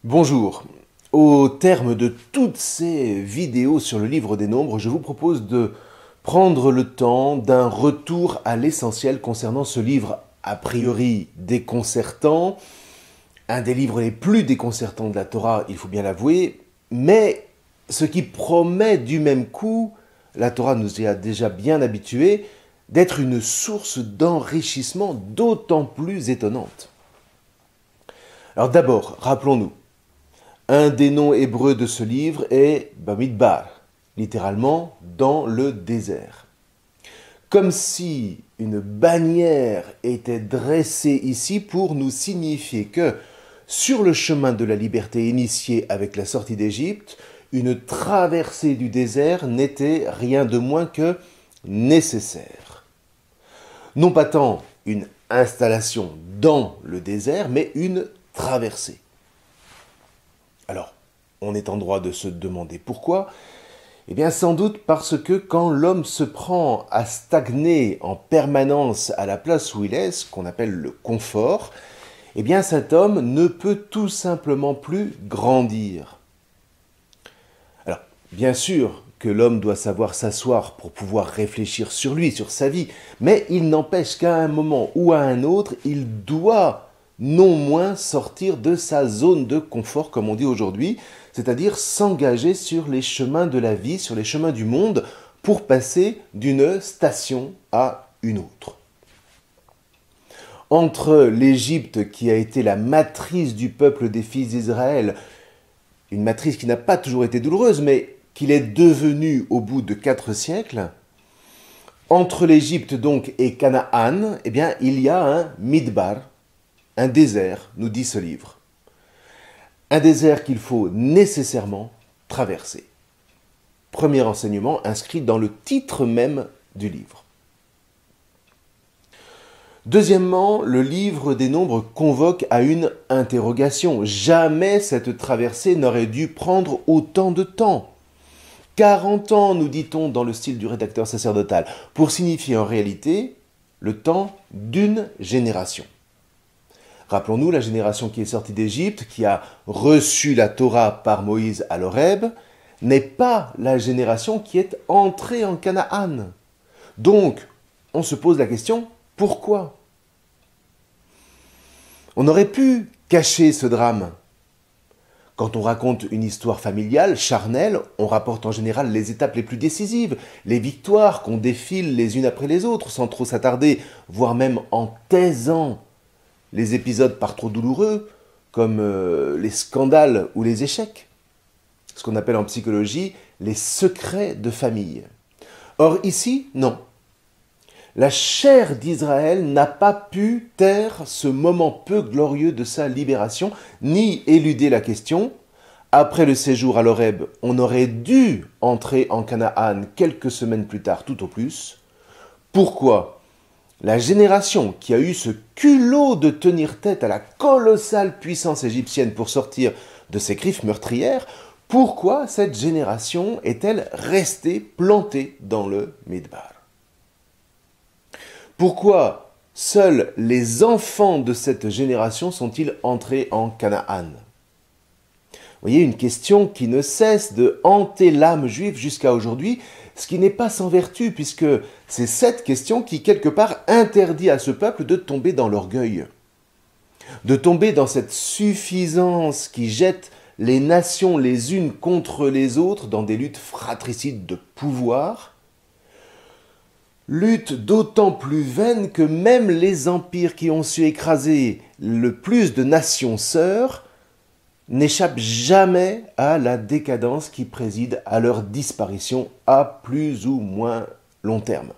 Bonjour. Au terme de toutes ces vidéos sur le livre des nombres, je vous propose de prendre le temps d'un retour à l'essentiel concernant ce livre a priori déconcertant, un des livres les plus déconcertants de la Torah, il faut bien l'avouer, mais ce qui promet du même coup, la Torah nous y a déjà bien habitués, d'être une source d'enrichissement d'autant plus étonnante. Alors d'abord, rappelons-nous, un des noms hébreux de ce livre est Bamidbar, littéralement dans le désert. Comme si une bannière était dressée ici pour nous signifier que, sur le chemin de la liberté initiée avec la sortie d'Égypte, une traversée du désert n'était rien de moins que nécessaire. Non pas tant une installation dans le désert, mais une traversée. Alors, on est en droit de se demander pourquoi. Eh bien, sans doute parce que quand l'homme se prend à stagner en permanence à la place où il est, ce qu'on appelle le confort, eh bien, cet homme ne peut tout simplement plus grandir. Alors, bien sûr que l'homme doit savoir s'asseoir pour pouvoir réfléchir sur lui, sur sa vie, mais il n'empêche qu'à un moment ou à un autre, il doit non moins sortir de sa zone de confort, comme on dit aujourd'hui, c'est-à-dire s'engager sur les chemins de la vie, sur les chemins du monde, pour passer d'une station à une autre. Entre l'Égypte, qui a été la matrice du peuple des fils d'Israël, une matrice qui n'a pas toujours été douloureuse, mais qu'il est devenue au bout de 4 siècles, entre l'Égypte donc et Canaan, eh bien, il y a un midbar, un désert, nous dit ce livre. Un désert qu'il faut nécessairement traverser. Premier enseignement inscrit dans le titre même du livre. Deuxièmement, le livre des nombres convoque à une interrogation. Jamais cette traversée n'aurait dû prendre autant de temps. 40 ans, nous dit-on dans le style du rédacteur sacerdotal, pour signifier en réalité le temps d'une génération. Rappelons-nous la génération qui est sortie d'Égypte, qui a reçu la Torah par Moïse à l'Horeb, n'est pas la génération qui est entrée en Canaan. Donc, on se pose la question, pourquoi ? On aurait pu cacher ce drame. Quand on raconte une histoire familiale, charnelle, on rapporte en général les étapes les plus décisives, les victoires qu'on défile les unes après les autres, sans trop s'attarder, voire même en taisant les épisodes par trop douloureux, comme les scandales ou les échecs, ce qu'on appelle en psychologie les secrets de famille. Or ici, non. La chair d'Israël n'a pas pu taire ce moment peu glorieux de sa libération, ni éluder la question. Après le séjour à l'Horeb, on aurait dû entrer en Canaan quelques semaines plus tard, tout au plus. Pourquoi ? La génération qui a eu ce culot de tenir tête à la colossale puissance égyptienne pour sortir de ses griffes meurtrières, pourquoi cette génération est-elle restée plantée dans le Midbar ? Pourquoi seuls les enfants de cette génération sont-ils entrés en Canaan ? Vous voyez, une question qui ne cesse de hanter l'âme juive jusqu'à aujourd'hui, ce qui n'est pas sans vertu, puisque c'est cette question qui, quelque part, interdit à ce peuple de tomber dans l'orgueil, de tomber dans cette suffisance qui jette les nations les unes contre les autres dans des luttes fratricides de pouvoir, lutte d'autant plus vaine que même les empires qui ont su écraser le plus de nations sœurs n'échappent jamais à la décadence qui préside à leur disparition à plus ou moins long terme.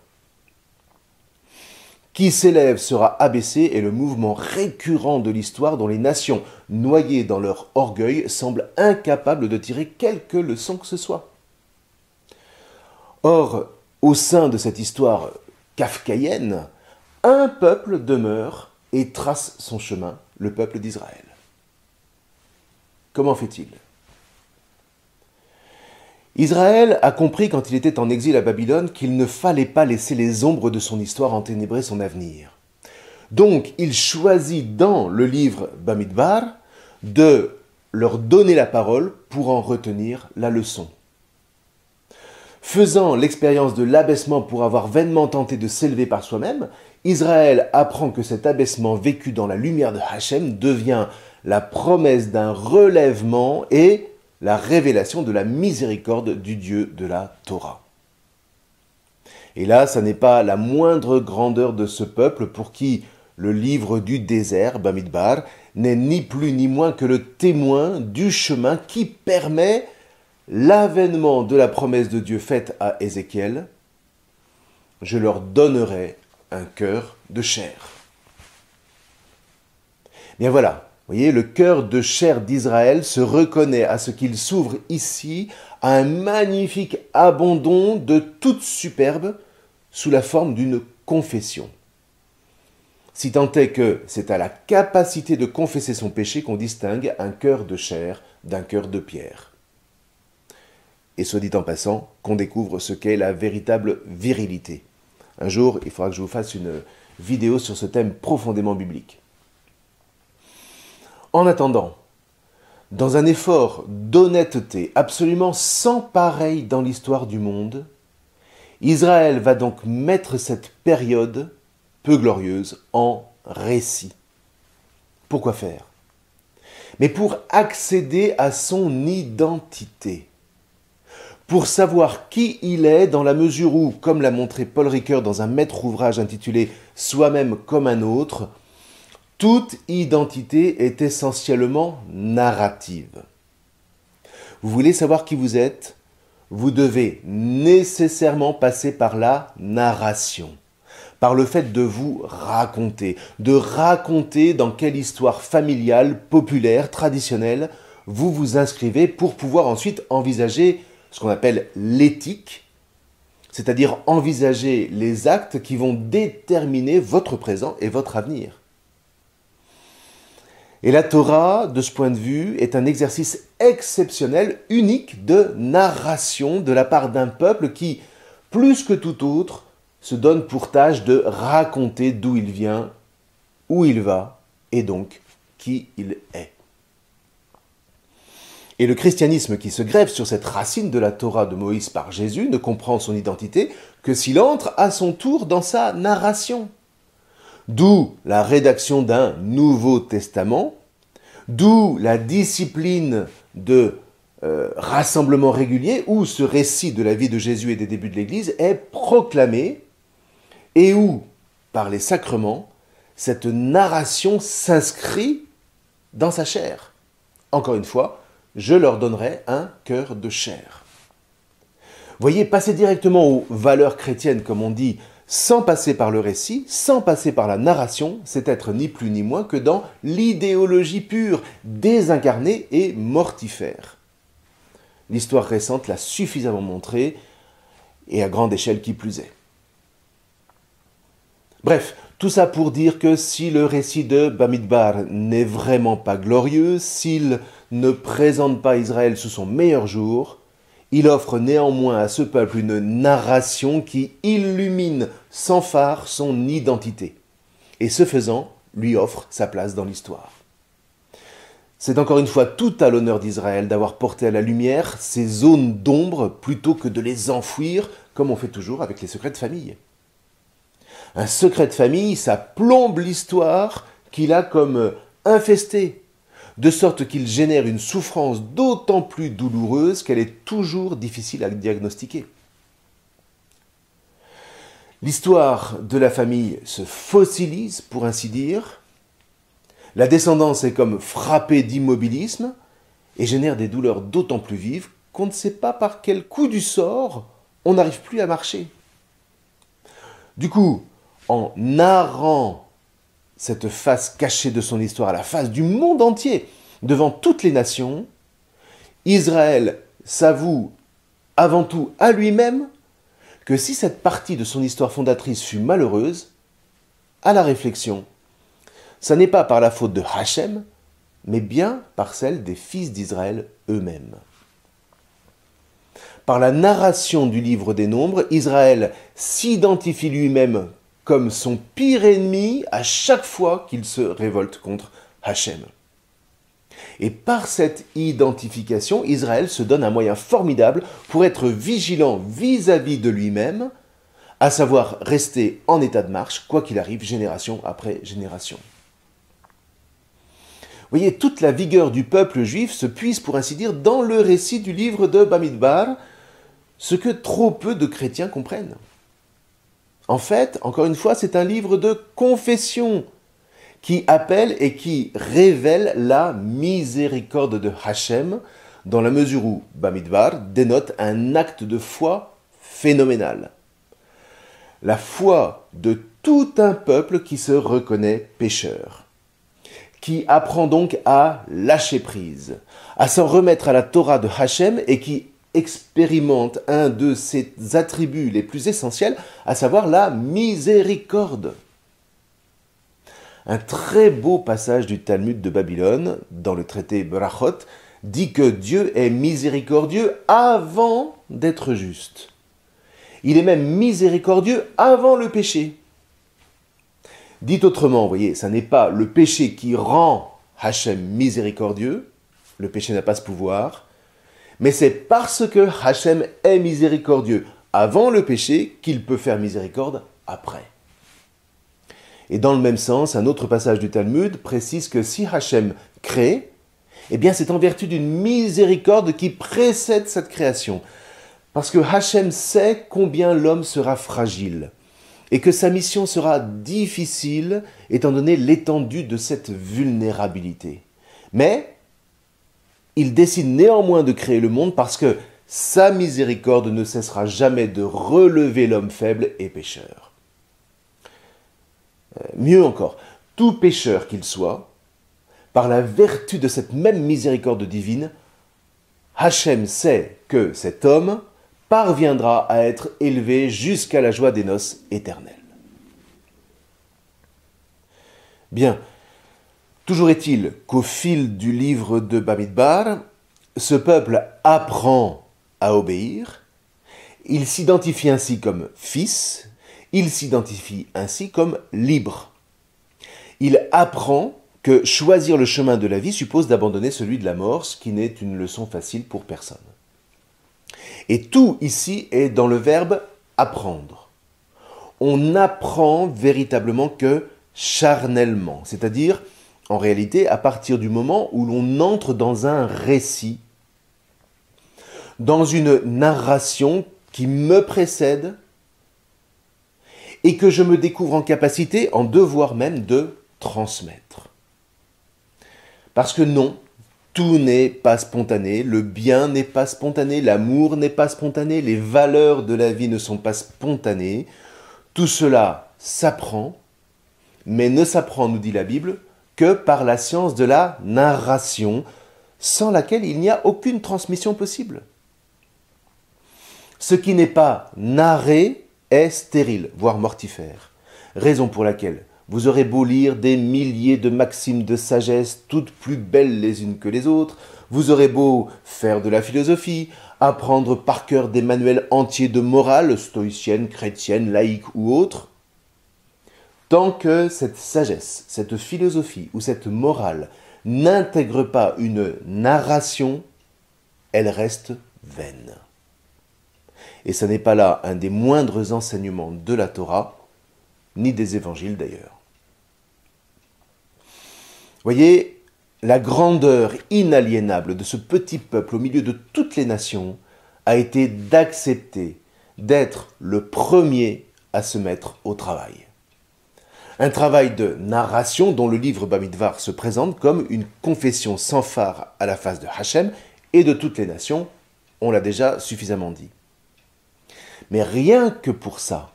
Qui s'élève sera abaissé est le mouvement récurrent de l'histoire dont les nations, noyées dans leur orgueil, semblent incapables de tirer quelque leçon que ce soit. Or, au sein de cette histoire kafkaïenne, un peuple demeure et trace son chemin, le peuple d'Israël. Comment fait-il ? Israël a compris quand il était en exil à Babylone qu'il ne fallait pas laisser les ombres de son histoire enténébrer son avenir. Donc il choisit dans le livre Bamidbar de leur donner la parole pour en retenir la leçon. Faisant l'expérience de l'abaissement pour avoir vainement tenté de s'élever par soi-même, Israël apprend que cet abaissement vécu dans la lumière de Hachem devient la promesse d'un relèvement et la révélation de la miséricorde du Dieu de la Torah. Et là, ça n'est pas la moindre grandeur de ce peuple pour qui le livre du désert, Bamidbar, n'est ni plus ni moins que le témoin du chemin qui permet l'avènement de la promesse de Dieu faite à Ézéchiel. Je leur donnerai un cœur de chair. Bien voilà, vous voyez, le cœur de chair d'Israël se reconnaît à ce qu'il s'ouvre ici à un magnifique abandon de toute superbe sous la forme d'une confession. Si tant est que c'est à la capacité de confesser son péché qu'on distingue un cœur de chair d'un cœur de pierre. Et soit dit en passant, qu'on découvre ce qu'est la véritable virilité. Un jour, il faudra que je vous fasse une vidéo sur ce thème profondément biblique. En attendant, dans un effort d'honnêteté absolument sans pareil dans l'histoire du monde, Israël va donc mettre cette période peu glorieuse en récit. Pourquoi faire? Mais pour accéder à son identité. Pour savoir qui il est dans la mesure où, comme l'a montré Paul Ricoeur dans un maître ouvrage intitulé « Soi-même comme un autre », toute identité est essentiellement narrative. Vous voulez savoir qui vous êtes? Vous devez nécessairement passer par la narration, par le fait de vous raconter, dans quelle histoire familiale, populaire, traditionnelle vous vous inscrivez pour pouvoir ensuite envisager ce qu'on appelle l'éthique, c'est-à-dire envisager les actes qui vont déterminer votre présent et votre avenir. Et la Torah, de ce point de vue, est un exercice exceptionnel, unique de narration de la part d'un peuple qui, plus que tout autre, se donne pour tâche de raconter d'où il vient, où il va, et donc qui il est. Et le christianisme qui se greffe sur cette racine de la Torah de Moïse par Jésus ne comprend son identité que s'il entre à son tour dans sa narration. D'où la rédaction d'un Nouveau Testament, d'où la discipline de rassemblement régulier où ce récit de la vie de Jésus et des débuts de l'Église est proclamé et où, par les sacrements, cette narration s'inscrit dans sa chair. Encore une fois, je leur donnerai un cœur de chair. Voyez, passer directement aux valeurs chrétiennes, comme on dit, sans passer par le récit, sans passer par la narration, c'est être ni plus ni moins que dans l'idéologie pure, désincarnée et mortifère. L'histoire récente l'a suffisamment montré, et à grande échelle qui plus est. Bref, tout ça pour dire que si le récit de Bamidbar n'est vraiment pas glorieux, s'il ne présente pas Israël sous son meilleur jour, il offre néanmoins à ce peuple une narration qui illumine sans phare son identité, et ce faisant, lui offre sa place dans l'histoire. C'est encore une fois tout à l'honneur d'Israël d'avoir porté à la lumière ces zones d'ombre plutôt que de les enfouir, comme on fait toujours avec les secrets de famille. Un secret de famille, ça plombe l'histoire qu'il a comme infestée, de sorte qu'il génère une souffrance d'autant plus douloureuse qu'elle est toujours difficile à diagnostiquer. L'histoire de la famille se fossilise, pour ainsi dire. La descendance est comme frappée d'immobilisme et génère des douleurs d'autant plus vives qu'on ne sait pas par quel coup du sort on n'arrive plus à marcher. Du coup, en narrant cette face cachée de son histoire à la face du monde entier, devant toutes les nations, Israël s'avoue avant tout à lui-même que si cette partie de son histoire fondatrice fut malheureuse, à la réflexion, ça n'est pas par la faute de Hachem, mais bien par celle des fils d'Israël eux-mêmes. Par la narration du livre des Nombres, Israël s'identifie lui-même comme son pire ennemi à chaque fois qu'il se révolte contre Hachem. Et par cette identification, Israël se donne un moyen formidable pour être vigilant vis-à-vis de lui-même, à savoir rester en état de marche, quoi qu'il arrive, génération après génération. Vous voyez, toute la vigueur du peuple juif se puise, pour ainsi dire, dans le récit du livre de Bamidbar, ce que trop peu de chrétiens comprennent. En fait, encore une fois, c'est un livre de confession qui appelle et qui révèle la miséricorde de Hachem, dans la mesure où Bamidbar dénote un acte de foi phénoménal. La foi de tout un peuple qui se reconnaît pécheur, qui apprend donc à lâcher prise, à s'en remettre à la Torah de Hachem et qui expérimente un de ses attributs les plus essentiels, à savoir la miséricorde. Un très beau passage du Talmud de Babylone, dans le traité Berachot, dit que Dieu est miséricordieux avant d'être juste. Il est même miséricordieux avant le péché. Dit autrement, vous voyez, ça n'est pas le péché qui rend Hachem miséricordieux, le péché n'a pas ce pouvoir, mais c'est parce que Hachem est miséricordieux avant le péché qu'il peut faire miséricorde après. Et dans le même sens, un autre passage du Talmud précise que si Hachem crée, eh bien c'est en vertu d'une miséricorde qui précède cette création. Parce que Hachem sait combien l'homme sera fragile et que sa mission sera difficile étant donné l'étendue de cette vulnérabilité. Mais il décide néanmoins de créer le monde parce que sa miséricorde ne cessera jamais de relever l'homme faible et pécheur. Mieux encore, tout pécheur qu'il soit, par la vertu de cette même miséricorde divine, Hachem sait que cet homme parviendra à être élevé jusqu'à la joie des noces éternelles. Bien, toujours est-il qu'au fil du livre de Bamidbar, ce peuple apprend à obéir, il s'identifie ainsi comme fils, il s'identifie ainsi comme libre. Il apprend que choisir le chemin de la vie suppose d'abandonner celui de la mort, ce qui n'est une leçon facile pour personne. Et tout ici est dans le verbe apprendre. On apprend véritablement que charnellement, c'est-à-dire en réalité à partir du moment où l'on entre dans un récit, dans une narration qui me précède et que je me découvre en capacité, en devoir même de transmettre. Parce que non, tout n'est pas spontané, le bien n'est pas spontané, l'amour n'est pas spontané, les valeurs de la vie ne sont pas spontanées. Tout cela s'apprend, mais ne s'apprend, nous dit la Bible, que par la science de la narration, sans laquelle il n'y a aucune transmission possible. Ce qui n'est pas narré est stérile, voire mortifère. Raison pour laquelle vous aurez beau lire des milliers de maximes de sagesse, toutes plus belles les unes que les autres, vous aurez beau faire de la philosophie, apprendre par cœur des manuels entiers de morale, stoïcienne, chrétienne, laïque ou autre, tant que cette sagesse, cette philosophie ou cette morale n'intègre pas une narration, elle reste vaine. Et ce n'est pas là un des moindres enseignements de la Torah, ni des évangiles d'ailleurs. Voyez, la grandeur inaliénable de ce petit peuple au milieu de toutes les nations a été d'accepter d'être le premier à se mettre au travail. Un travail de narration dont le livre Bamidbar se présente comme une confession sans phare à la face de Hachem et de toutes les nations, on l'a déjà suffisamment dit. Mais rien que pour ça,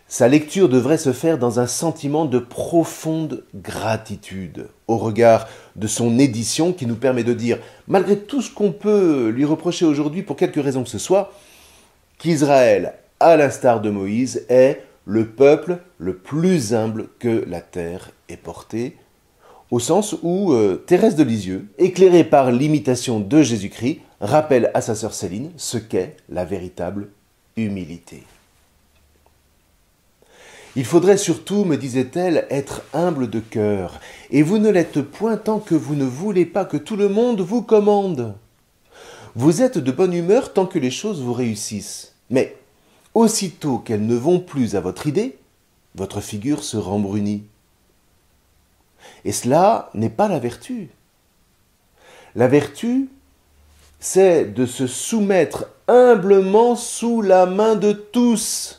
sa lecture devrait se faire dans un sentiment de profonde gratitude au regard de son édition qui nous permet de dire, malgré tout ce qu'on peut lui reprocher aujourd'hui pour quelque raison que ce soit, qu'Israël, à l'instar de Moïse, est le peuple le plus humble que la terre ait porté, au sens où Thérèse de Lisieux, éclairée par l'imitation de Jésus-Christ, rappelle à sa sœur Céline ce qu'est la véritable humilité. Il faudrait surtout, me disait-elle, être humble de cœur, et vous ne l'êtes point tant que vous ne voulez pas que tout le monde vous commande. Vous êtes de bonne humeur tant que les choses vous réussissent, mais aussitôt qu'elles ne vont plus à votre idée, votre figure se rembrunit. Et cela n'est pas la vertu. La vertu, c'est de se soumettre humblement sous la main de tous.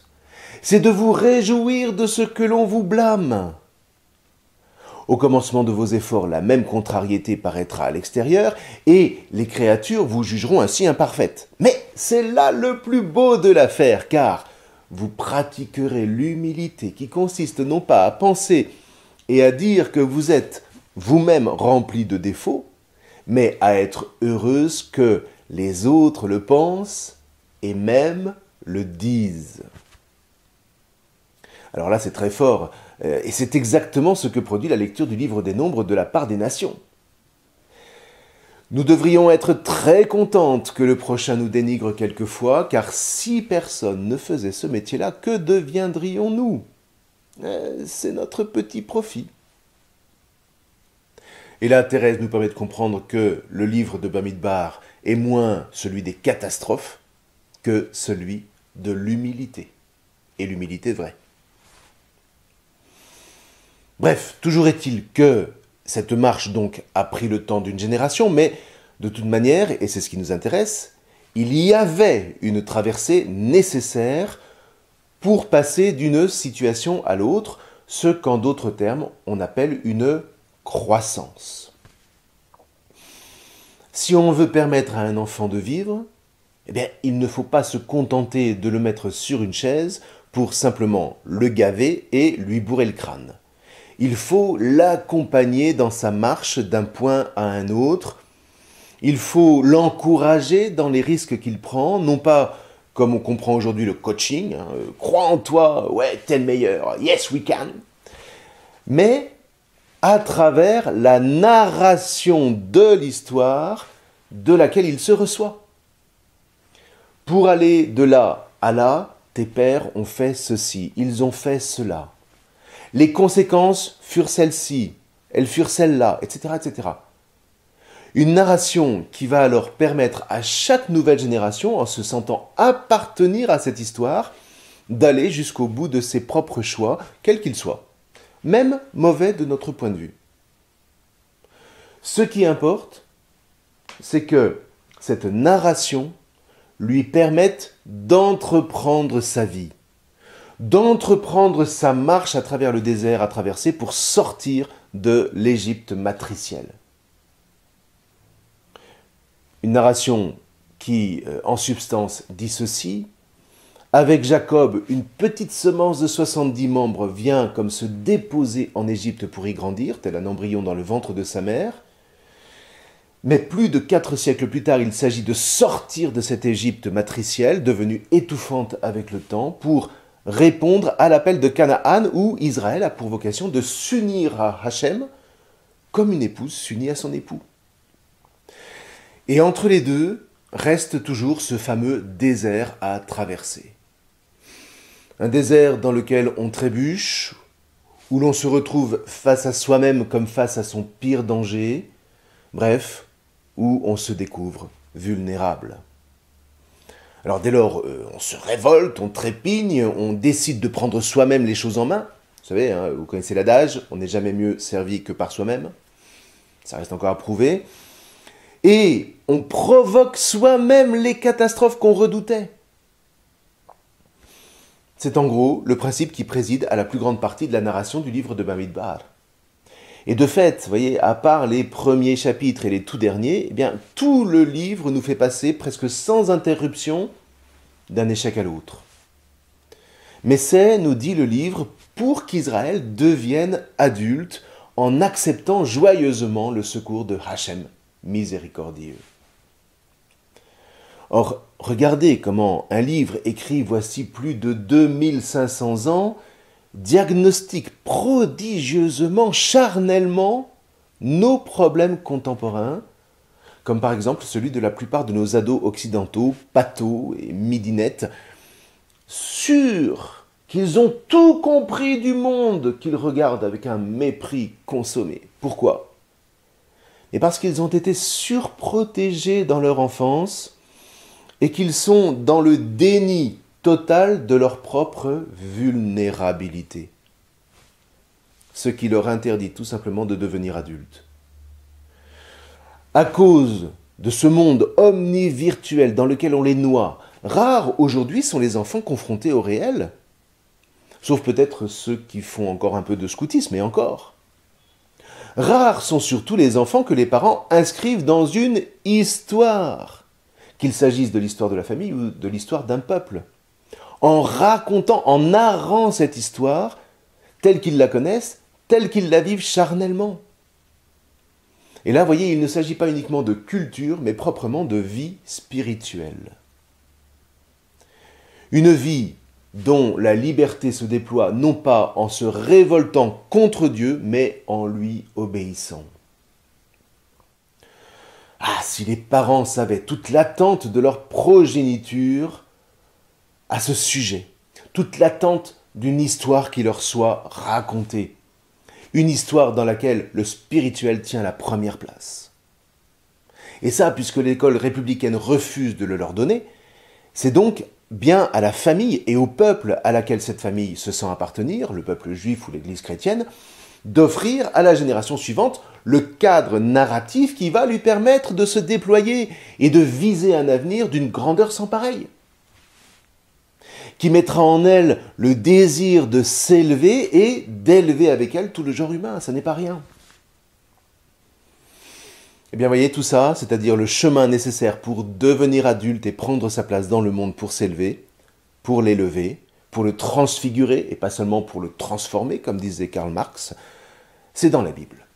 C'est de vous réjouir de ce que l'on vous blâme. Au commencement de vos efforts, la même contrariété paraîtra à l'extérieur, et les créatures vous jugeront ainsi imparfaites. Mais c'est là le plus beau de l'affaire, car vous pratiquerez l'humilité qui consiste non pas à penser et à dire que vous êtes vous-même rempli de défauts, mais à être heureuse que les autres le pensent et même le disent. Alors là, c'est très fort, et c'est exactement ce que produit la lecture du livre des Nombres de la part des nations. Nous devrions être très contentes que le prochain nous dénigre quelquefois, car si personne ne faisait ce métier-là, que deviendrions-nous? C'est notre petit profit. Et là, Thérèse nous permet de comprendre que le livre de Bamidbar est moins celui des catastrophes que celui de l'humilité. Et l'humilité vraie. Bref, toujours est-il que cette marche donc a pris le temps d'une génération, mais de toute manière, et c'est ce qui nous intéresse, il y avait une traversée nécessaire pour passer d'une situation à l'autre, ce qu'en d'autres termes on appelle une croissance. Si on veut permettre à un enfant de vivre, eh bien, il ne faut pas se contenter de le mettre sur une chaise pour simplement le gaver et lui bourrer le crâne. Il faut l'accompagner dans sa marche d'un point à un autre. Il faut l'encourager dans les risques qu'il prend, non pas comme on comprend aujourd'hui le coaching, crois en toi, ouais, t'es le meilleur, yes we can, mais à travers la narration de l'histoire de laquelle il se reçoit. Pour aller de là à là, tes pères ont fait ceci, ils ont fait cela. Les conséquences furent celles-ci, elles furent celles-là, etc., etc. Une narration qui va alors permettre à chaque nouvelle génération, en se sentant appartenir à cette histoire, d'aller jusqu'au bout de ses propres choix, quels qu'ils soient, même mauvais de notre point de vue. Ce qui importe, c'est que cette narration lui permette d'entreprendre sa vie, d'entreprendre sa marche à travers le désert à traverser pour sortir de l'Égypte matricielle. Une narration qui, en substance, dit ceci: avec Jacob, une petite semence de 70 membres vient comme se déposer en Égypte pour y grandir, tel un embryon dans le ventre de sa mère. Mais plus de 4 siècles plus tard, il s'agit de sortir de cette Égypte matricielle, devenue étouffante avec le temps, pour répondre à l'appel de Canaan, où Israël a pour vocation de s'unir à Hachem, comme une épouse s'unit à son époux. Et entre les deux, reste toujours ce fameux désert à traverser. Un désert dans lequel on trébuche, où l'on se retrouve face à soi-même comme face à son pire danger, bref, où on se découvre vulnérable. Alors dès lors, on se révolte, on trépigne, on décide de prendre soi-même les choses en main. Vous savez, vous connaissez l'adage, on n'est jamais mieux servi que par soi-même. Ça reste encore à prouver. Et on provoque soi-même les catastrophes qu'on redoutait. C'est en gros le principe qui préside à la plus grande partie de la narration du livre de Bamidbar. Et de fait, vous voyez, à part les premiers chapitres et les tout derniers, eh bien, tout le livre nous fait passer presque sans interruption d'un échec à l'autre. Mais c'est, nous dit le livre, pour qu'Israël devienne adulte en acceptant joyeusement le secours de Hachem, miséricordieux. Or, regardez comment un livre écrit voici plus de 2500 ans diagnostique prodigieusement, charnellement nos problèmes contemporains, comme par exemple celui de la plupart de nos ados occidentaux, pathos et midinettes, sûrs qu'ils ont tout compris du monde, qu'ils regardent avec un mépris consommé. Pourquoi? Et parce qu'ils ont été surprotégés dans leur enfance et qu'ils sont dans le déni total de leur propre vulnérabilité. Ce qui leur interdit tout simplement de devenir adultes. À cause de ce monde omnivirtuel dans lequel on les noie, rares aujourd'hui sont les enfants confrontés au réel, sauf peut-être ceux qui font encore un peu de scoutisme, et encore. Rares sont surtout les enfants que les parents inscrivent dans une histoire, qu'il s'agisse de l'histoire de la famille ou de l'histoire d'un peuple. En racontant, en narrant cette histoire, telle qu'ils la connaissent, telle qu'ils la vivent charnellement. Et là, vous voyez, il ne s'agit pas uniquement de culture, mais proprement de vie spirituelle. Une vie dont la liberté se déploie non pas en se révoltant contre Dieu, mais en lui obéissant. Ah, si les parents savaient toute l'attente de leur progéniture à ce sujet, toute l'attente d'une histoire qui leur soit racontée, une histoire dans laquelle le spirituel tient la première place. Et ça, puisque l'école républicaine refuse de le leur donner, c'est donc bien à la famille et au peuple à laquelle cette famille se sent appartenir, le peuple juif ou l'Église chrétienne, d'offrir à la génération suivante le cadre narratif qui va lui permettre de se déployer et de viser un avenir d'une grandeur sans pareille, qui mettra en elle le désir de s'élever et d'élever avec elle tout le genre humain. Ça n'est pas rien. Eh bien, voyez, tout ça, c'est-à-dire le chemin nécessaire pour devenir adulte et prendre sa place dans le monde pour s'élever, pour l'élever, pour le transfigurer, et pas seulement pour le transformer, comme disait Karl Marx, c'est dans la Bible.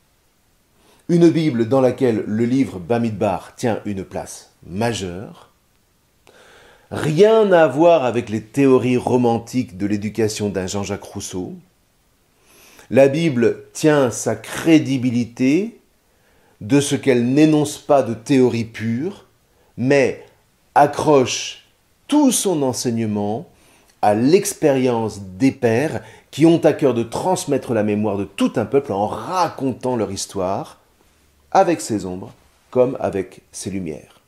Une Bible dans laquelle le livre Bamidbar tient une place majeure. Rien à voir avec les théories romantiques de l'éducation d'un Jean-Jacques Rousseau. La Bible tient sa crédibilité de ce qu'elle n'énonce pas de théorie pure, mais accroche tout son enseignement à l'expérience des pères qui ont à cœur de transmettre la mémoire de tout un peuple en racontant leur histoire, avec ses ombres comme avec ses lumières.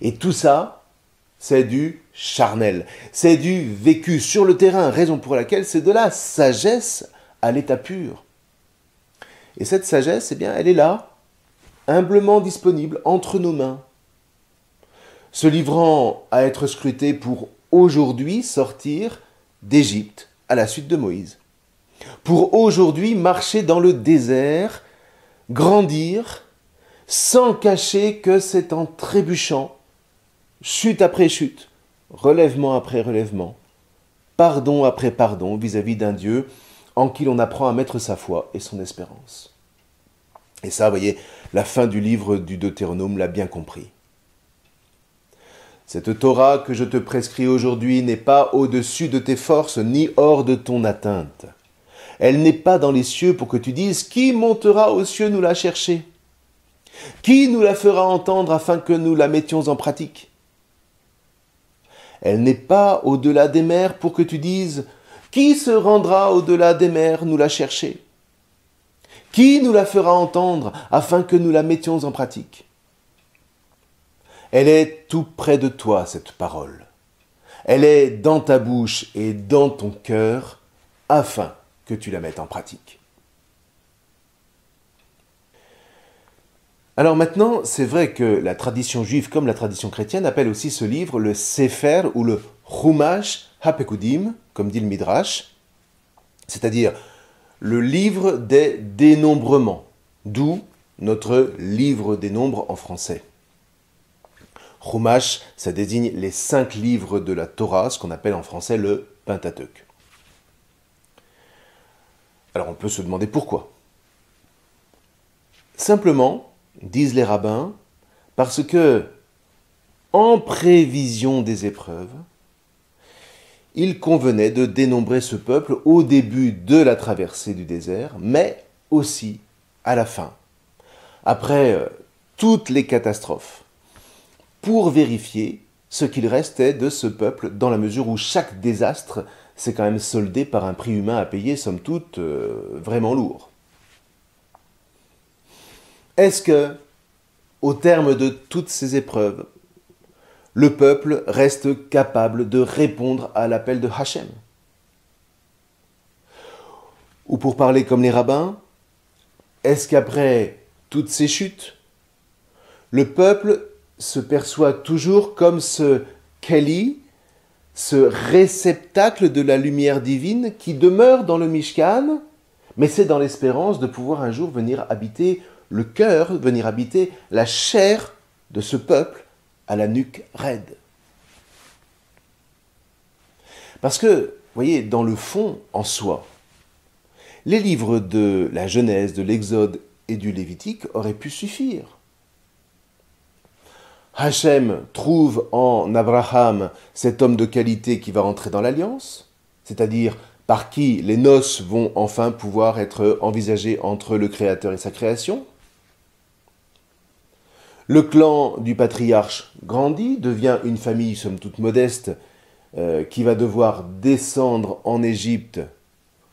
Et tout ça, c'est du charnel, c'est du vécu sur le terrain, raison pour laquelle c'est de la sagesse à l'état pur. Et cette sagesse, eh bien, elle est là, humblement disponible entre nos mains, se livrant à être scrutée pour aujourd'hui sortir d'Égypte à la suite de Moïse, pour aujourd'hui marcher dans le désert, grandir, sans cacher que c'est en trébuchant, chute après chute, relèvement après relèvement, pardon après pardon vis-à-vis d'un Dieu en qui l'on apprend à mettre sa foi et son espérance. Et ça, vous voyez, la fin du livre du Deutéronome l'a bien compris. Cette Torah que je te prescris aujourd'hui n'est pas au-dessus de tes forces ni hors de ton atteinte. Elle n'est pas dans les cieux pour que tu dises « Qui montera aux cieux nous la chercher ? Qui nous la fera entendre afin que nous la mettions en pratique ?» Elle n'est pas au-delà des mers pour que tu dises « Qui se rendra au-delà des mers nous la chercher ? Qui nous la fera entendre afin que nous la mettions en pratique ?» Elle est tout près de toi, cette parole. Elle est dans ta bouche et dans ton cœur afin que tu la mettes en pratique. Alors maintenant, c'est vrai que la tradition juive comme la tradition chrétienne appelle aussi ce livre le Sefer ou le Chumash HaPekudim, comme dit le Midrash, c'est-à-dire le livre des dénombrements, d'où notre livre des nombres en français. Chumash, ça désigne les 5 livres de la Torah, ce qu'on appelle en français le Pentateuque. Alors on peut se demander pourquoi. Simplement, disent les rabbins, parce que, en prévision des épreuves, il convenait de dénombrer ce peuple au début de la traversée du désert, mais aussi à la fin, après toutes les catastrophes, pour vérifier ce qu'il restait de ce peuple, dans la mesure où chaque désastre s'est quand même soldé par un prix humain à payer, somme toute, vraiment lourd. Est-ce que, au terme de toutes ces épreuves, le peuple reste capable de répondre à l'appel de Hachem? Ou pour parler comme les rabbins, est-ce qu'après toutes ces chutes, le peuple se perçoit toujours comme ce Keli, ce réceptacle de la lumière divine qui demeure dans le Mishkan, mais c'est dans l'espérance de pouvoir un jour venir habiter le cœur, venir habiter la chair de ce peuple à la nuque raide. Parce que, vous voyez, dans le fond, en soi, les livres de la Genèse, de l'Exode et du Lévitique auraient pu suffire. Hachem trouve en Abraham cet homme de qualité qui va rentrer dans l'alliance, c'est-à-dire par qui les noces vont enfin pouvoir être envisagées entre le Créateur et sa création. Le clan du patriarche grandit, devient une famille somme toute modeste qui va devoir descendre en Égypte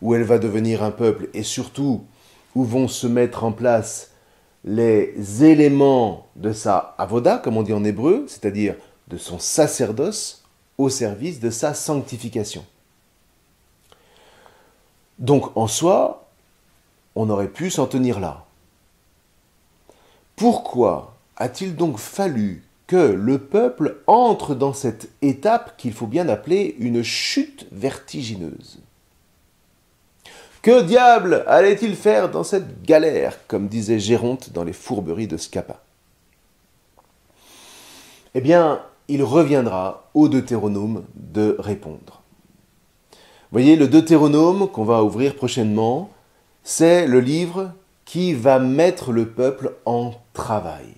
où elle va devenir un peuple et surtout où vont se mettre en place les éléments de sa avoda, comme on dit en hébreu, c'est-à-dire de son sacerdoce au service de sa sanctification. Donc en soi, on aurait pu s'en tenir là. Pourquoi a-t-il donc fallu que le peuple entre dans cette étape qu'il faut bien appeler une chute vertigineuse? Que diable allait-il faire dans cette galère, comme disait Géronte dans les fourberies de Scapin? Eh bien, il reviendra au Deutéronome de répondre. Vous voyez, le Deutéronome qu'on va ouvrir prochainement, c'est le livre qui va mettre le peuple en travail.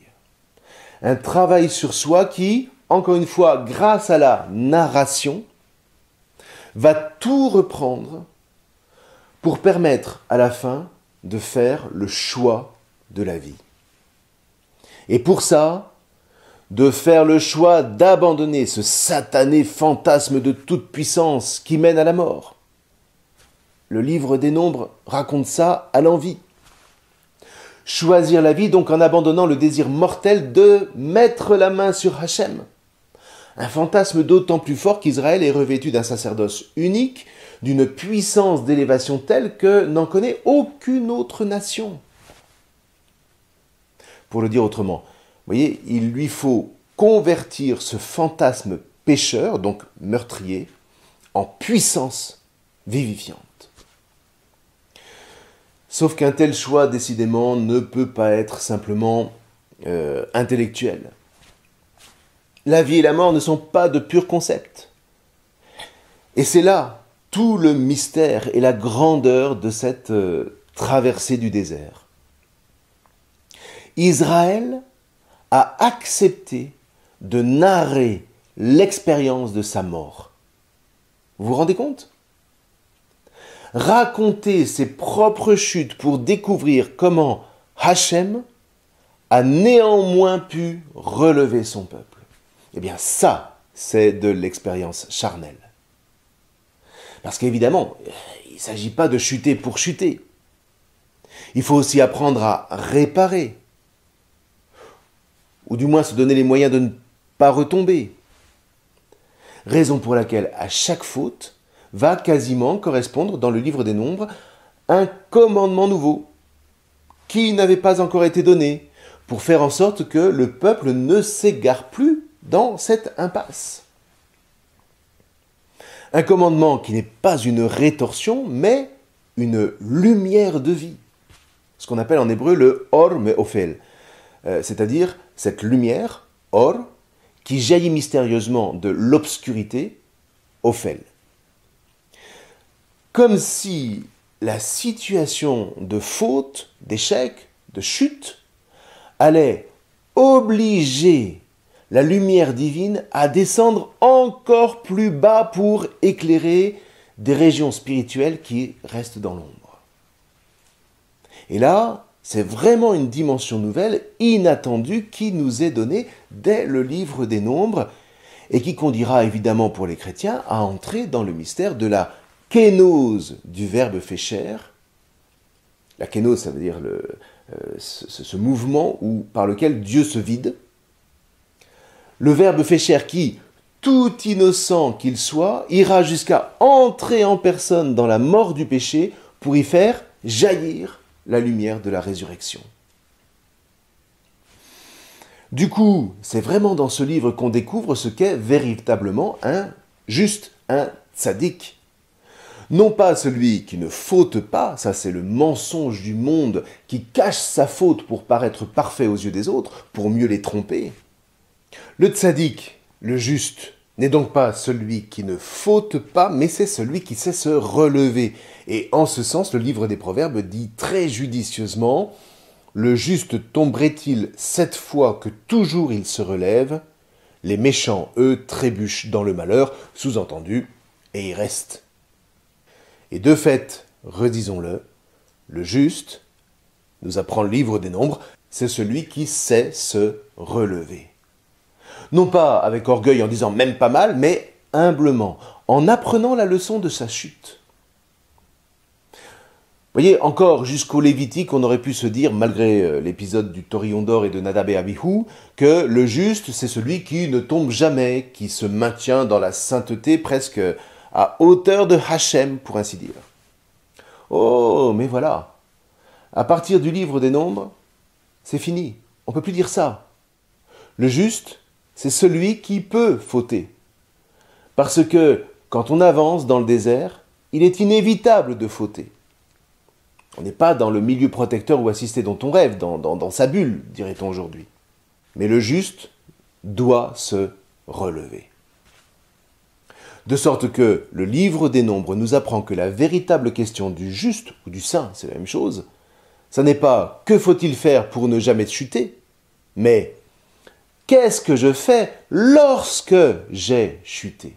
Un travail sur soi qui, encore une fois, grâce à la narration, va tout reprendre pour permettre à la fin de faire le choix de la vie. Et pour ça, de faire le choix d'abandonner ce satané fantasme de toute puissance qui mène à la mort. Le livre des Nombres raconte ça à l'envi. Choisir la vie donc en abandonnant le désir mortel de mettre la main sur Hachem. Un fantasme d'autant plus fort qu'Israël est revêtu d'un sacerdoce unique, d'une puissance d'élévation telle que n'en connaît aucune autre nation. Pour le dire autrement, vous voyez, il lui faut convertir ce fantasme pécheur, donc meurtrier, en puissance vivifiante. Sauf qu'un tel choix, décidément, ne peut pas être simplement intellectuel. La vie et la mort ne sont pas de purs concepts. Et c'est là tout le mystère et la grandeur de cette traversée du désert. Israël a accepté de narrer l'expérience de sa mort. Vous vous rendez compte ? Raconter ses propres chutes pour découvrir comment Hachem a néanmoins pu relever son peuple. Eh bien ça, c'est de l'expérience charnelle. Parce qu'évidemment, il ne s'agit pas de chuter pour chuter. Il faut aussi apprendre à réparer. Ou du moins se donner les moyens de ne pas retomber. Raison pour laquelle à chaque faute va quasiment correspondre dans le livre des Nombres un commandement nouveau qui n'avait pas encore été donné pour faire en sorte que le peuple ne s'égare plus dans cette impasse. Un commandement qui n'est pas une rétorsion, mais une lumière de vie. Ce qu'on appelle en hébreu le Or Me'ofel, c'est-à-dire cette lumière, Or, qui jaillit mystérieusement de l'obscurité, Ophel. Comme si la situation de faute, d'échec, de chute, allait obliger la lumière divine à descendre encore plus bas pour éclairer des régions spirituelles qui restent dans l'ombre. Et là, c'est vraiment une dimension nouvelle, inattendue, qui nous est donnée dès le livre des Nombres et qui conduira évidemment pour les chrétiens à entrer dans le mystère de la kénose du Verbe fait chair. La kénose, ça veut dire ce mouvement par lequel Dieu se vide. Le Verbe fait chair qui, tout innocent qu'il soit, ira jusqu'à entrer en personne dans la mort du péché pour y faire jaillir la lumière de la résurrection. Du coup, c'est vraiment dans ce livre qu'on découvre ce qu'est véritablement un juste, un tzaddik. Non pas celui qui ne faute pas, ça c'est le mensonge du monde qui cache sa faute pour paraître parfait aux yeux des autres, pour mieux les tromper. Le tzaddik, le juste, n'est donc pas celui qui ne faute pas, mais c'est celui qui sait se relever. Et en ce sens, le livre des Proverbes dit très judicieusement « Le juste tomberait-il 7 fois que toujours il se relève ? Les méchants, eux, trébuchent dans le malheur, sous-entendu, et y restent. » Et de fait, redisons-le, le juste, nous apprend le livre des Nombres, c'est celui qui sait se relever. Non pas avec orgueil en disant même pas mal, mais humblement, en apprenant la leçon de sa chute. Vous voyez, encore jusqu'au Lévitique, on aurait pu se dire, malgré l'épisode du Taurillon d'or et de Nadab et Abihu, que le juste, c'est celui qui ne tombe jamais, qui se maintient dans la sainteté presque à hauteur de Hachem, pour ainsi dire. Oh, mais voilà, à partir du livre des Nombres, c'est fini, on ne peut plus dire ça. Le juste, c'est celui qui peut fauter. Parce que, quand on avance dans le désert, il est inévitable de fauter. On n'est pas dans le milieu protecteur ou assisté dont on rêve, dans sa bulle, dirait-on aujourd'hui. Mais le juste doit se relever. De sorte que le livre des Nombres nous apprend que la véritable question du juste ou du saint, c'est la même chose, ça n'est pas « que faut-il faire pour ne jamais chuter ?» mais « qu'est-ce que je fais lorsque j'ai chuté ?»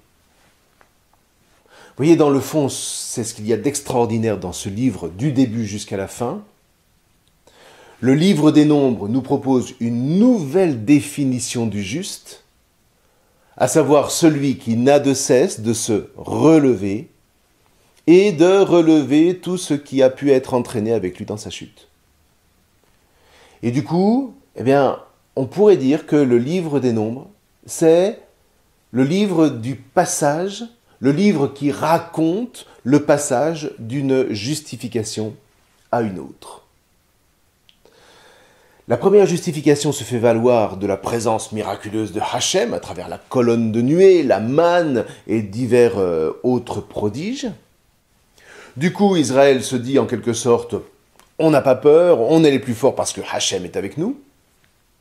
Vous voyez, dans le fond, c'est ce qu'il y a d'extraordinaire dans ce livre, du début jusqu'à la fin. Le livre des Nombres nous propose une nouvelle définition du juste, à savoir celui qui n'a de cesse de se relever et de relever tout ce qui a pu être entraîné avec lui dans sa chute. Et du coup, on pourrait dire que le livre des Nombres, c'est le livre du passage, le livre qui raconte le passage d'une justification à une autre. La première justification se fait valoir de la présence miraculeuse de Hachem à travers la colonne de nuée, la manne et divers autres prodiges. Du coup, Israël se dit en quelque sorte « on n'a pas peur, on est les plus forts parce que Hachem est avec nous ».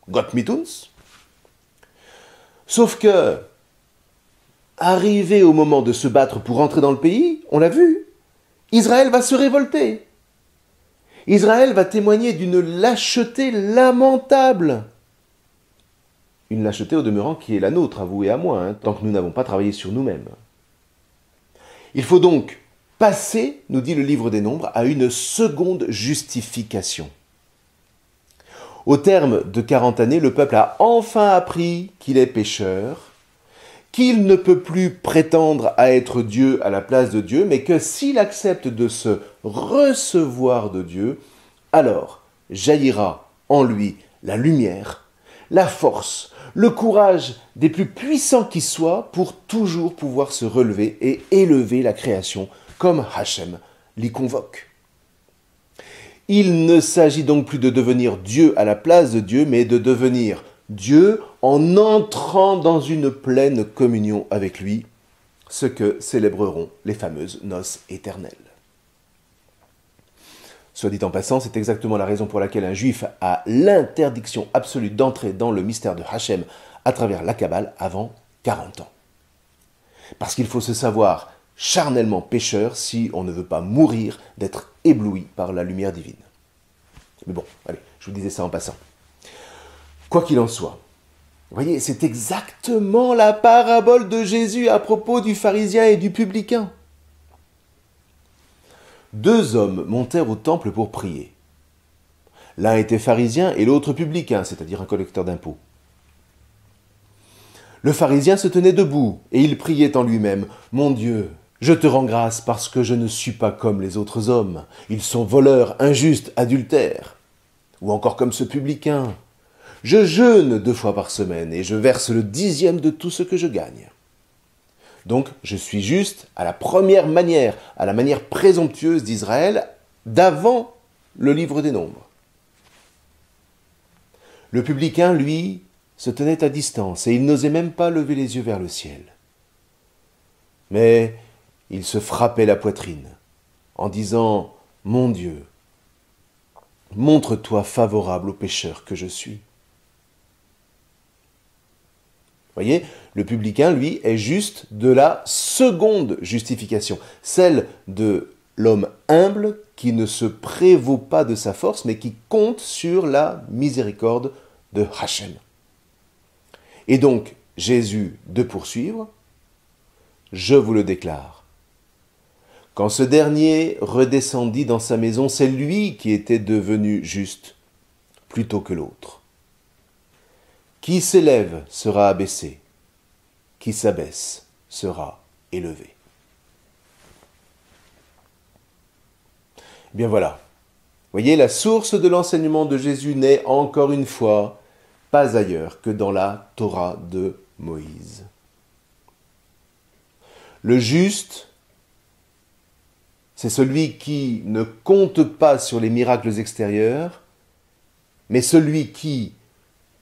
Gott mit uns. Sauf que, arrivé au moment de se battre pour entrer dans le pays, on l'a vu, Israël va se révolter. Israël va témoigner d'une lâcheté lamentable. Une lâcheté au demeurant qui est la nôtre, à vous et à moi, tant que nous n'avons pas travaillé sur nous-mêmes. Il faut donc passer, nous dit le livre des Nombres, à une seconde justification. Au terme de 40 années, le peuple a enfin appris qu'il est pécheur, qu'il ne peut plus prétendre à être Dieu à la place de Dieu, mais que s'il accepte de se recevoir de Dieu, alors jaillira en lui la lumière, la force, le courage des plus puissants qui soient pour toujours pouvoir se relever et élever la création comme Hachem l'y convoque. Il ne s'agit donc plus de devenir Dieu à la place de Dieu, mais de devenir Dieu en entrant dans une pleine communion avec lui, ce que célébreront les fameuses noces éternelles. Soit dit en passant, c'est exactement la raison pour laquelle un juif a l'interdiction absolue d'entrer dans le mystère de Hachem à travers la Kabbale avant 40 ans. Parce qu'il faut se savoir charnellement pécheur si on ne veut pas mourir d'être ébloui par la lumière divine. Mais bon, allez, je vous disais ça en passant. Quoi qu'il en soit, vous voyez, c'est exactement la parabole de Jésus à propos du pharisien et du publicain. 2 hommes montèrent au temple pour prier. L'un était pharisien et l'autre publicain, c'est-à-dire un collecteur d'impôts. Le pharisien se tenait debout, et il priait en lui-même, « Mon Dieu, je te rends grâce parce que je ne suis pas comme les autres hommes. Ils sont voleurs, injustes, adultères. » Ou encore comme ce publicain, « Je jeûne 2 fois par semaine, et je verse le 10e de tout ce que je gagne. » Donc, je suis juste à la première manière, à la manière présomptueuse d'Israël, d'avant le livre des Nombres. Le publicain, lui, se tenait à distance et il n'osait même pas lever les yeux vers le ciel. Mais il se frappait la poitrine en disant « Mon Dieu, montre-toi favorable au pécheur que je suis. » Voyez, le publicain, lui, est juste de la seconde justification, celle de l'homme humble qui ne se prévaut pas de sa force, mais qui compte sur la miséricorde de Hachem. Et donc, Jésus de poursuivre, « Je vous le déclare. Quand ce dernier redescendit dans sa maison, c'est lui qui était devenu juste, plutôt que l'autre. Qui s'élève sera abaissé, qui s'abaisse sera élevé. » Bien voilà. Voyez, la source de l'enseignement de Jésus n'est encore une fois pas ailleurs que dans la Torah de Moïse. Le juste, c'est celui qui ne compte pas sur les miracles extérieurs, mais celui qui,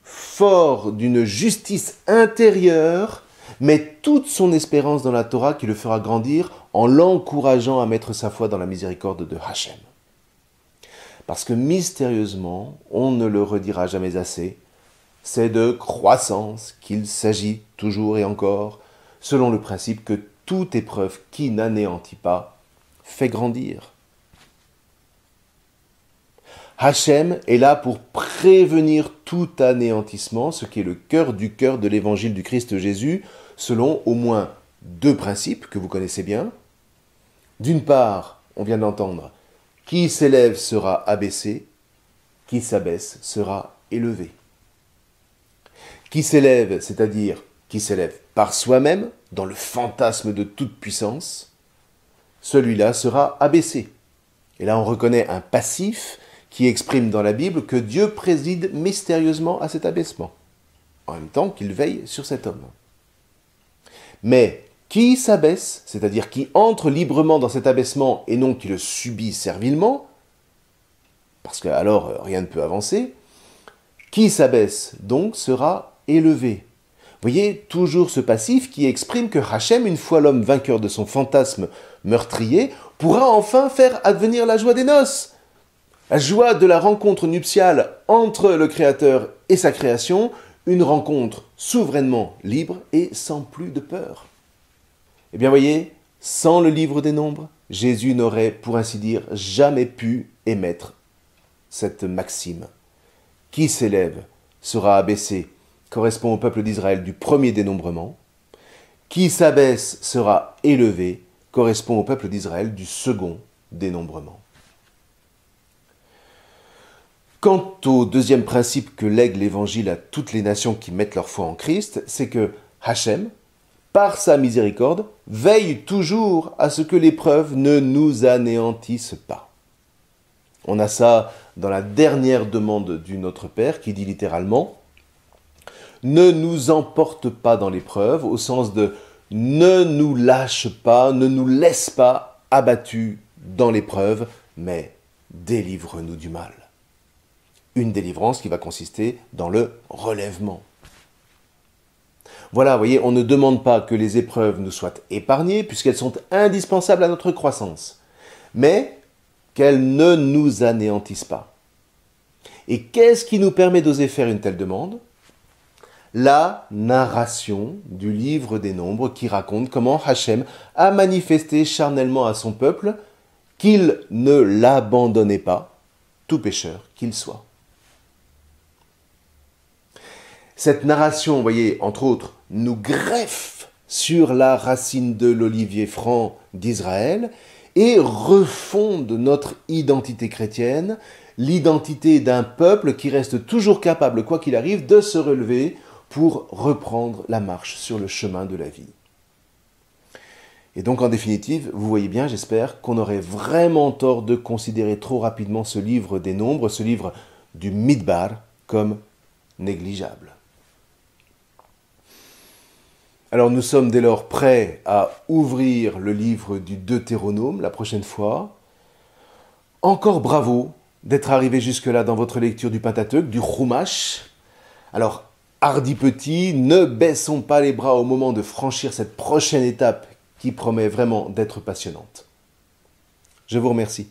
fort d'une justice intérieure, met toute son espérance dans la Torah qui le fera grandir en l'encourageant à mettre sa foi dans la miséricorde de Hachem. Parce que mystérieusement, on ne le redira jamais assez, c'est de croissance qu'il s'agit toujours et encore, selon le principe que toute épreuve qui n'anéantit pas fait grandir. Hachem est là pour prévenir tout anéantissement, ce qui est le cœur de l'évangile du Christ Jésus, selon au moins 2 principes que vous connaissez bien. D'une part, on vient d'entendre, qui s'élève sera abaissé, qui s'abaisse sera élevé. Qui s'élève, c'est-à-dire qui s'élève par soi-même, dans le fantasme de toute puissance, celui-là sera abaissé. Et là, on reconnaît un passif qui exprime dans la Bible que Dieu préside mystérieusement à cet abaissement, en même temps qu'il veille sur cet homme. Mais qui s'abaisse, c'est-à-dire qui entre librement dans cet abaissement et non qui le subit servilement, parce que alors rien ne peut avancer, qui s'abaisse donc sera élevé. Voyez, toujours ce passif qui exprime que Hachem, une fois l'homme vainqueur de son fantasme meurtrier, pourra enfin faire advenir la joie des noces. La joie de la rencontre nuptiale entre le Créateur et sa création, une rencontre souverainement libre et sans plus de peur. Eh bien voyez, sans le livre des Nombres, Jésus n'aurait, pour ainsi dire, jamais pu émettre cette maxime. Qui s'élève sera abaissé, correspond au peuple d'Israël du premier dénombrement. Qui s'abaisse sera élevé, correspond au peuple d'Israël du second dénombrement. Quant au deuxième principe que lègue l'Évangile à toutes les nations qui mettent leur foi en Christ, c'est que Hachem, par sa miséricorde, veille toujours à ce que l'épreuve ne nous anéantisse pas. On a ça dans la dernière demande du Notre Père qui dit littéralement « Ne nous emporte pas dans l'épreuve » au sens de « Ne nous lâche pas, ne nous laisse pas abattus dans l'épreuve, mais délivre-nous du mal. » Une délivrance qui va consister dans le relèvement. Voilà, vous voyez, on ne demande pas que les épreuves nous soient épargnées, puisqu'elles sont indispensables à notre croissance, mais qu'elles ne nous anéantissent pas. Et qu'est-ce qui nous permet d'oser faire une telle demande? La narration du livre des Nombres qui raconte comment Hachem a manifesté charnellement à son peuple qu'il ne l'abandonnait pas, tout pécheur qu'il soit. Cette narration, vous voyez, entre autres, nous greffe sur la racine de l'olivier franc d'Israël et refonde notre identité chrétienne, l'identité d'un peuple qui reste toujours capable, quoi qu'il arrive, de se relever pour reprendre la marche sur le chemin de la vie. Et donc en définitive, vous voyez bien, j'espère, qu'on aurait vraiment tort de considérer trop rapidement ce livre des nombres, ce livre du Midbar, comme négligeable. Alors nous sommes dès lors prêts à ouvrir le livre du Deutéronome la prochaine fois. Encore bravo d'être arrivé jusque-là dans votre lecture du Pentateuque, du Chumash. Alors, hardi petit, ne baissons pas les bras au moment de franchir cette prochaine étape qui promet vraiment d'être passionnante. Je vous remercie.